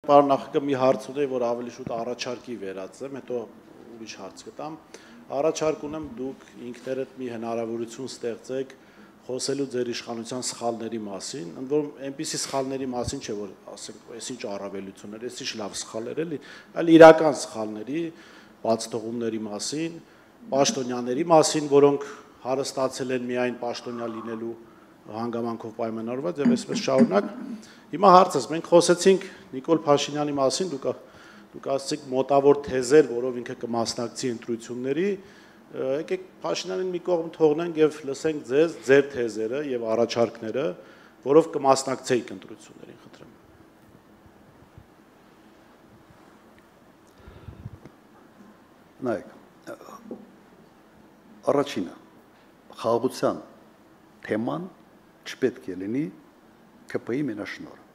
պարոն նախագահ մի հարց ունեի, որ ավելի շուտ առաջարկի վերածեմ, հետո ուրիշ հարց կտամ։ Առաջարկ ունեմ դուք ինքներդ մի հնարավորություն ստեղծեք խոսելու ձեր իշխանության սխալների մասին, ընդ որում այնպիսի սխալների մասին չէ, որ ասենք, այսինչ առավելություններ, այսինչ լավ սխալներ էլի, այլ իրական սխալների, բացթողումների մասին, պաշտոնյաների մասին, որոնք հարստացել են միայն պաշտոնյա լինելու հանգամանքով պայմանավորված եւ այսպես շարունակ։ Հիմա հարցս, մենք խոսեցինք Նիկոլ Փաշինյանի մասին, դուք ասացիք մոտավոր թեզեր, որով ինքը կմասնակցի ընտրությունների, եկեք Փաշինյանին մի կողմ թողնենք եւ լսենք ձեզ ձեր թեզերը եւ առաջարկները, որով կմասնակցեիք ընտրություններին, խնդրեմ։ Նայեք, առաջինը խաղաղության թեման չպետք է լինի ԿՊ-ի մենաշնորհը։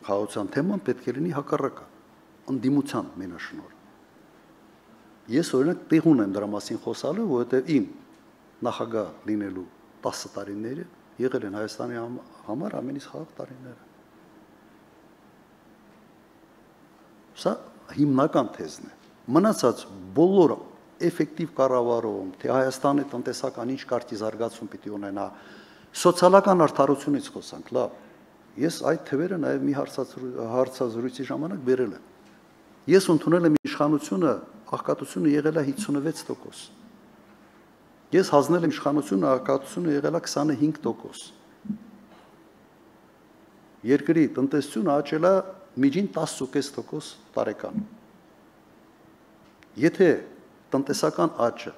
Խաղաղության թեման պետք է լինի հակառակը, ընդդիմության մենաշնորհը։ Ես օրինակ տեղ ունեմ դրա մասին խոսալու, որովհետև իմ նախագահ լինելու 10 տարիները եղել են Հայաստանի համար ամենից խաղաղ տարիները։ Սա հիմնական թեզն է։ Մնացած բոլոր էֆեկտիվ կառավարում, թե Հայաստանի տնտեսական ինչ կարգի զարգացում պիտի ունենա, սոցիալական արդարությունից խոսանք, լավ։ Ես այդ թվերը նաև մի հարցազրույցի ժամանակ բերել եմ։ Ես ընդունել եմ իշխանությունը, աղքատությունը եղել է 56%։ Ես հանձնել եմ իշխանությունը, աղքատությունը եղել է 25%։ Երկրի տնտեսությունը աճել է միջին 10.5% տարեկան։ Եթե տնտեսական աճը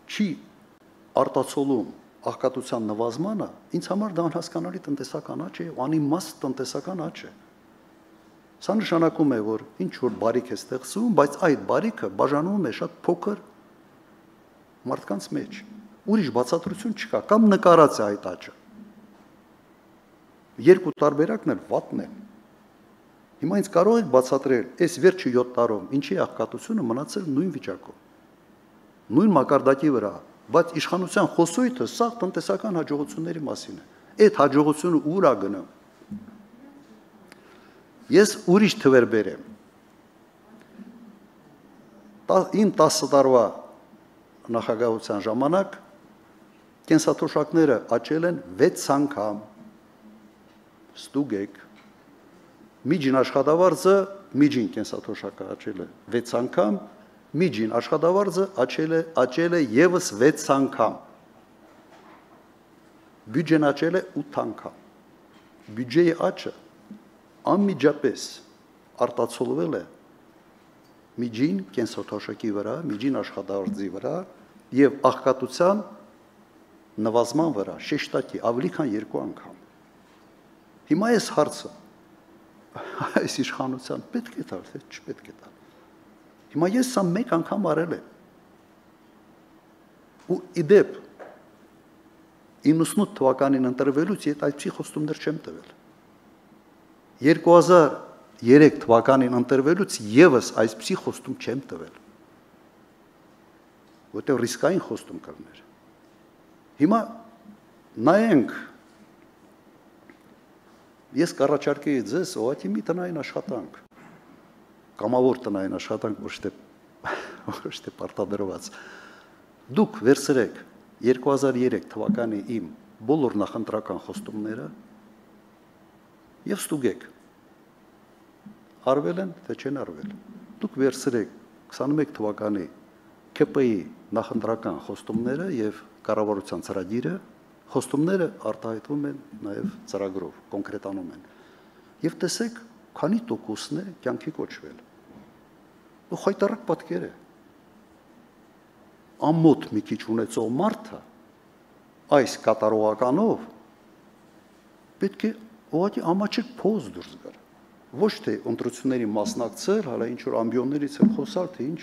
չի արտացոլում աղքատության նվազմանը, ինձ համար դա անհասկանալի տնտեսական աճ է, անիմաստ տնտեսական աճ է։ Սա նշանակում է, որ ինչ որ բարիք է ստեղծվում, բայց այդ բարիքը բաժանվում է շատ փոքր մարդկանց մեջ։ Ուրիշ բացատրություն չկա, կամ նկարած է այդ աճը։ Երկու տարբերակն էլ վատն է։ Հիմա ինձ կարող եք բացատրել, այս վերջի 7 տարում ինչի աղքատությունը մնացել նույն վիճակում, նույն մակարդակի վրա, բայց իշխանության խոսույթը սա տնտեսական հաջողությունների մասին է։ Այդ հաջողությունը ուր է գնում։ Ես ուրիշ թվեր բերեմ։ Իմ 10 տարվա նախագահության ժամանակ կենսաթոշակները աճել են 6 անգամ։ Ստուգեք։ Միջին աշխատավարձը, միջին կենսաթոշակը աճել է 6 անգամ, միջին աշխատավարձը աճել է եւս 6 անգամ։ Բյուջեն աճել է 8 անգամ։ Բյուջեի աճը անմիջապես արտացոլվել է միջին կենսաթոշակի վրա, միջին աշխատավարձի վրա եւ աղքատության նվազման վրա, շեշտակի ավելի քան 2 անգամ։ Հիմա այս հարցը այս իշխանության պետք է տալ, թե չպետք է տալ։ Հիմա ես սա մեկ անգամ արել եմ։ Ու իդեպ 98 թվականին ընտրվելուց ես այդպիսի խոստումներ չեմ տվել։ 2003 թվականին ընտրվելուց եւս այսպիսի խոստում չեմ տվել։ Որտեղ ռիսկային խոստում կլներ։ Հիմա նայենք Ես կառաջարկեի ձեզ ուղղակի մի տնային աշխատանք, կամավոր տնային աշխատանք, ոչ թե պարտադրված։ Դուք վերցրեք 2003 թվականի իմ բոլոր նախընտրական խոստումները եւ ստուգեք, արվել են, թե չեն արվել։ Դուք վերցրեք 21 թվականի ԿՊ-ի նախընտրական խոստումները եւ կառավարության ծրագիրը, խոստումները արտահայտվում են նաև ծրագրով, կոնկրետանում են։ Եվ տեսեք, քանի տոկոսն է կյանքի կոչվել։ Ու խայտարակ պատկեր է։ Ամոթ մի քիչ ունեցող մարդը այս կատարողականով պետք է ուղղակի ամաչիկ փոզ դուրս գար։ Ոչ թե ընտրությունների մասնակցել, հələ ինչ որ ամբիոններից են խոսալ, թե ինչ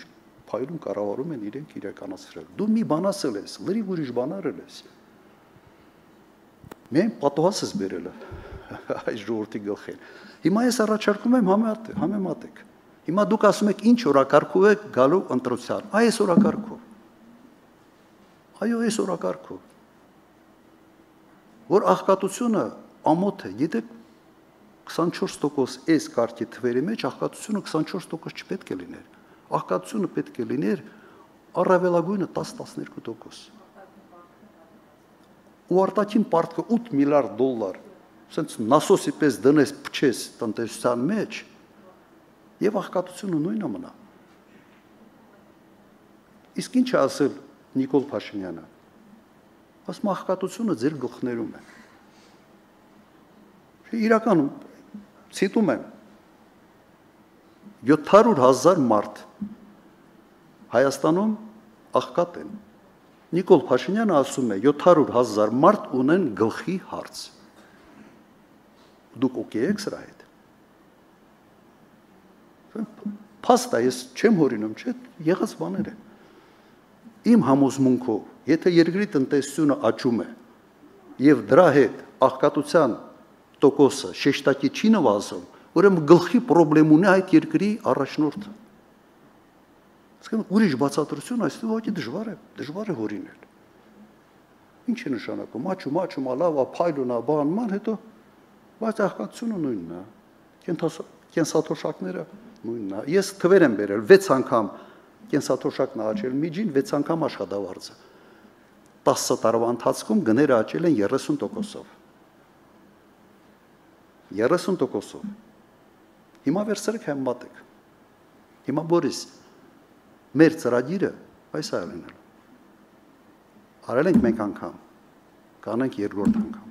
փայլուն կառավարում են իրենք իրականացրել։ Դու մի բան ասել ես, լրիվ ուրիշ բան արել ես։ Միայն պատոհաս ես բերել այս ժողովրդի գլխին։ Հիմա ես առաջարկում եմ համեմատեք։ Հիմա դուք ասում եք ինչ օրակարգով եք գալու ընտրության։ Այս օրակարգով։ Այո, այս օրակարգով։ Որ աղքատությունը ամոթ է, գիտեք 24% այս կարգի թվերի մեջ աղքատությունը 24% չպետք է լիներ։ Աղքատությունը պետք է լիներ առավելագույնը 10-12%։ Ու արտաքին պարտքը $8 միլիարդ, ասենց նասոսի պես դնես փչես տնտեսության մեջ, եւ աղքատությունը նույնը մնա։ Իսկ ինչ է ասել Նիկոլ Փաշինյանը։ Ասում աղքատությունը ձեր գլխներում է։ Իրականում ցիտում եմ 700,000 մարդ Հայաստանում աղքատ են։ Նիկոլ Փաշինյանը ասում է 700,000 մարդ ունեն գլխի հարց։ Դուք օքեյ եք սրա հետ։ Փաստա ես չեմ հորինում, չէ՞, եղած բաներ են։ Իմ համոզմունքով, եթե երկրի տնտեսությունը աճում է եւ դրա հետ աղքատության տոկոսը շեշտակի չի նվազում, ուրեմն գլխի խնդրեմ ունի այդ երկրի առաջնորդը։ Իսկական ուրիշ բացատրություն այստեղ ուղղակի դժվար է հորինել։ Ինչ է նշանակում, աճում, լավա, փայլունա, բանման, հետո բայց աղքատությունը նույնն է։ Կենսաթոշակները նույնն է։ Ես թվեր եմ բերել 6 անգամ կենսաթոշակն աճել միջին, 6 անգամ աշխատավարձը։ 10 տարվա ընթացքում գները աճել են 30%-ով։ 30%-ով։ Հիմա վերցրեք համեմատեք։ Հիմա Բորիս, մեր ծրագիրը այս է լինել։ Արել ենք մենք անգամ, կանենք երկրորդ անգամ։